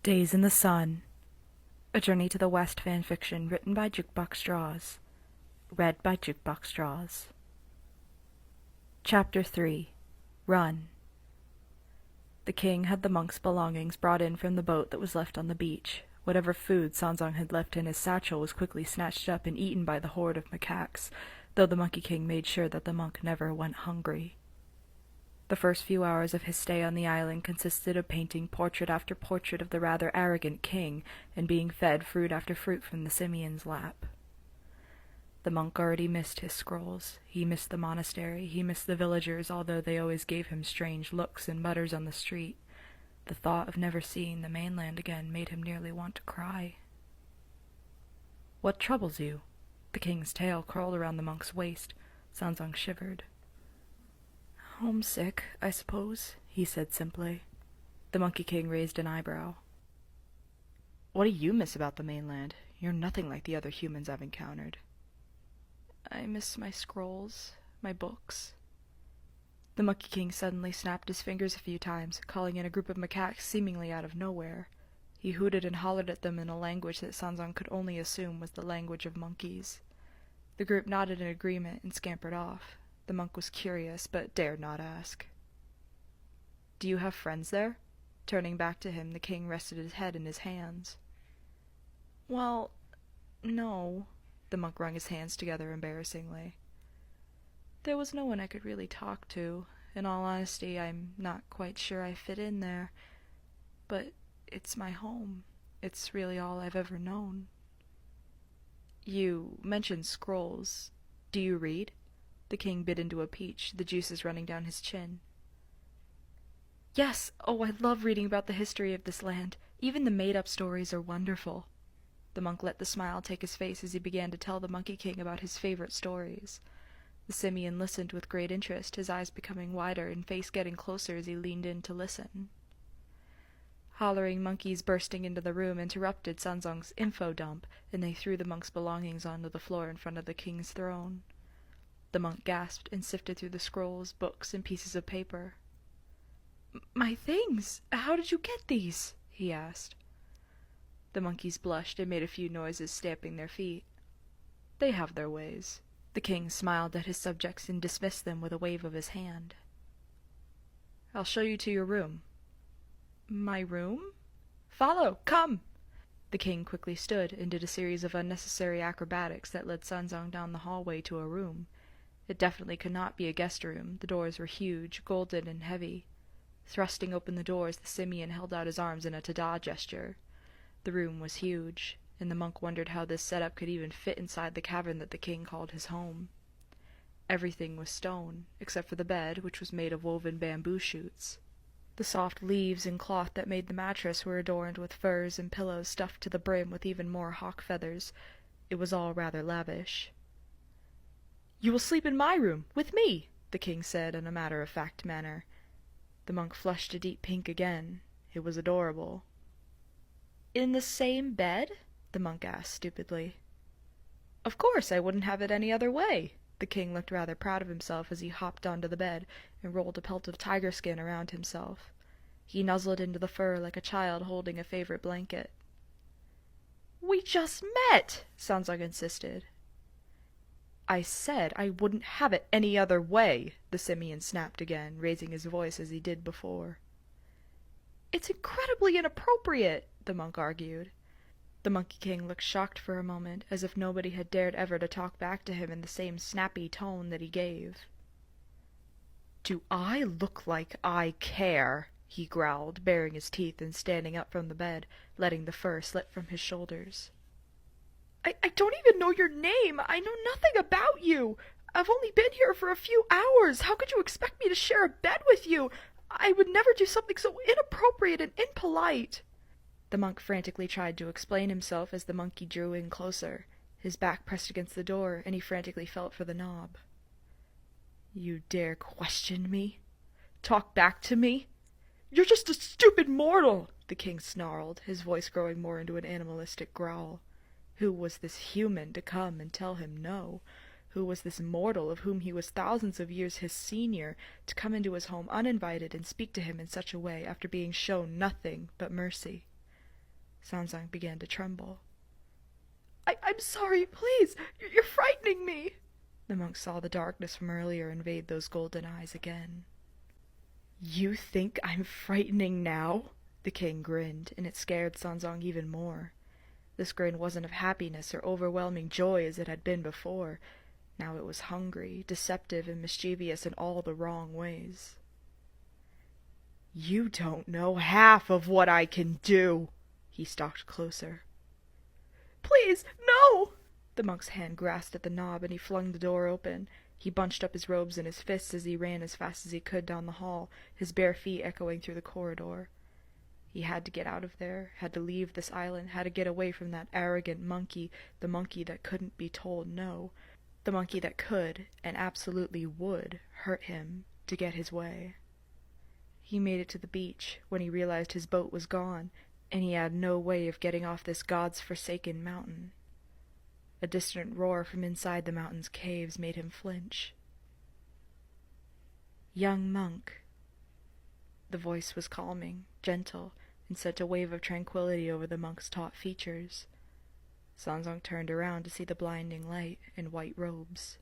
Days in the Sun, a Journey to the West fanfiction written by Jukebox Straws, read by Jukebox Straws. Chapter 3. Run. The king had the monk's belongings brought in from the boat that was left on the beach. Whatever food Sanzong had left in his satchel was quickly snatched up and eaten by the horde of macaques, though the Monkey King made sure that the monk never went hungry. The first few hours of his stay on the island consisted of painting portrait after portrait of the rather arrogant king and being fed fruit after fruit from the simian's lap. The monk already missed his scrolls. He missed the monastery. He missed the villagers, although they always gave him strange looks and mutters on the street. The thought of never seeing the mainland again made him nearly want to cry. "What troubles you?" The king's tail curled around the monk's waist. Sanzong shivered. "Homesick, I suppose," he said simply. The Monkey King raised an eyebrow. "What do you miss about the mainland? You're nothing like the other humans I've encountered." "I miss my scrolls, my books." The Monkey King suddenly snapped his fingers a few times, calling in a group of macaques seemingly out of nowhere. He hooted and hollered at them in a language that Sanzong could only assume was the language of monkeys. The group nodded in agreement and scampered off. The monk was curious, but dared not ask. "Do you have friends there?" Turning back to him, the king rested his head in his hands. "Well, no." The monk wrung his hands together embarrassingly. "There was no one I could really talk to. In all honesty, I'm not quite sure I fit in there. But it's my home. It's really all I've ever known." "You mentioned scrolls. Do you read?" The king bit into a peach, the juices running down his chin. "Yes! Oh, I love reading about the history of this land. Even the made-up stories are wonderful." The monk let the smile take his face as he began to tell the Monkey King about his favorite stories. The simian listened with great interest, his eyes becoming wider and face getting closer as he leaned in to listen. Hollering monkeys bursting into the room interrupted Sanzong's info dump, and they threw the monk's belongings onto the floor in front of the king's throne. The monk gasped and sifted through the scrolls, books, and pieces of paper. "My things! How did you get these?" he asked. The monkeys blushed and made a few noises, stamping their feet. "They have their ways." The king smiled at his subjects and dismissed them with a wave of his hand. "I'll show you to your room." "My room?" "Follow! Come!" The king quickly stood and did a series of unnecessary acrobatics that led Sanzong down the hallway to a room. It definitely could not be a guest room. The doors were huge, golden, and heavy. Thrusting open the doors, the simian held out his arms in a ta-da gesture. The room was huge, and the monk wondered how this setup could even fit inside the cavern that the king called his home. Everything was stone, except for the bed, which was made of woven bamboo shoots. The soft leaves and cloth that made the mattress were adorned with furs and pillows stuffed to the brim with even more hawk feathers. It was all rather lavish. "You will sleep in my room, with me," the king said in a matter-of-fact manner. The monk flushed a deep pink again. It was adorable. "In the same bed?" the monk asked stupidly. "Of course, I wouldn't have it any other way." The king looked rather proud of himself as he hopped onto the bed and rolled a pelt of tiger skin around himself. He nuzzled into the fur like a child holding a favorite blanket. "We just met!" Sanzong insisted. "I said I wouldn't have it any other way," the simian snapped again, raising his voice as he did before. "It's incredibly inappropriate," the monk argued. The Monkey King looked shocked for a moment, as if nobody had dared ever to talk back to him in the same snappy tone that he gave. "Do I look like I care?" he growled, baring his teeth and standing up from the bed, letting the fur slip from his shoulders. I don't even know your name. I know nothing about you. I've only been here for a few hours. How could you expect me to share a bed with you? I would never do something so inappropriate and impolite." The monk frantically tried to explain himself as the monkey drew in closer. His back pressed against the door, and he frantically felt for the knob. "You dare question me? Talk back to me? You're just a stupid mortal!" the king snarled, his voice growing more into an animalistic growl. Who was this human to come and tell him no? Who was this mortal of whom he was thousands of years his senior, to come into his home uninvited and speak to him in such a way after being shown nothing but mercy? Sanzang began to tremble. I'm sorry, please! You're frightening me! The monk saw the darkness from earlier invade those golden eyes again. You think I'm frightening now? The king grinned, and it scared Sanzang even more. This grin wasn't of happiness or overwhelming joy as it had been before. Now it was hungry, deceptive, and mischievous in all the wrong ways. You don't know half of what I can do! He stalked closer. Please, no! The monk's hand grasped at the knob, and he flung the door open. He bunched up his robes in his fists as he ran as fast as he could down the hall, his bare feet echoing through the corridor. He had to get out of there, had to leave this island, had to get away from that arrogant monkey, the monkey that couldn't be told no, the monkey that could, and absolutely would, hurt him to get his way. He made it to the beach when he realized his boat was gone, and he had no way of getting off this God's-forsaken mountain. A distant roar from inside the mountain's caves made him flinch. Young monk. The voice was calming, gentle, and sent a wave of tranquility over the monk's taut features. Sanzang turned around to see the blinding light and white robes.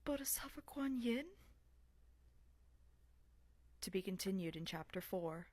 Bodhisattva Kuan Yin? To be continued in Chapter 4.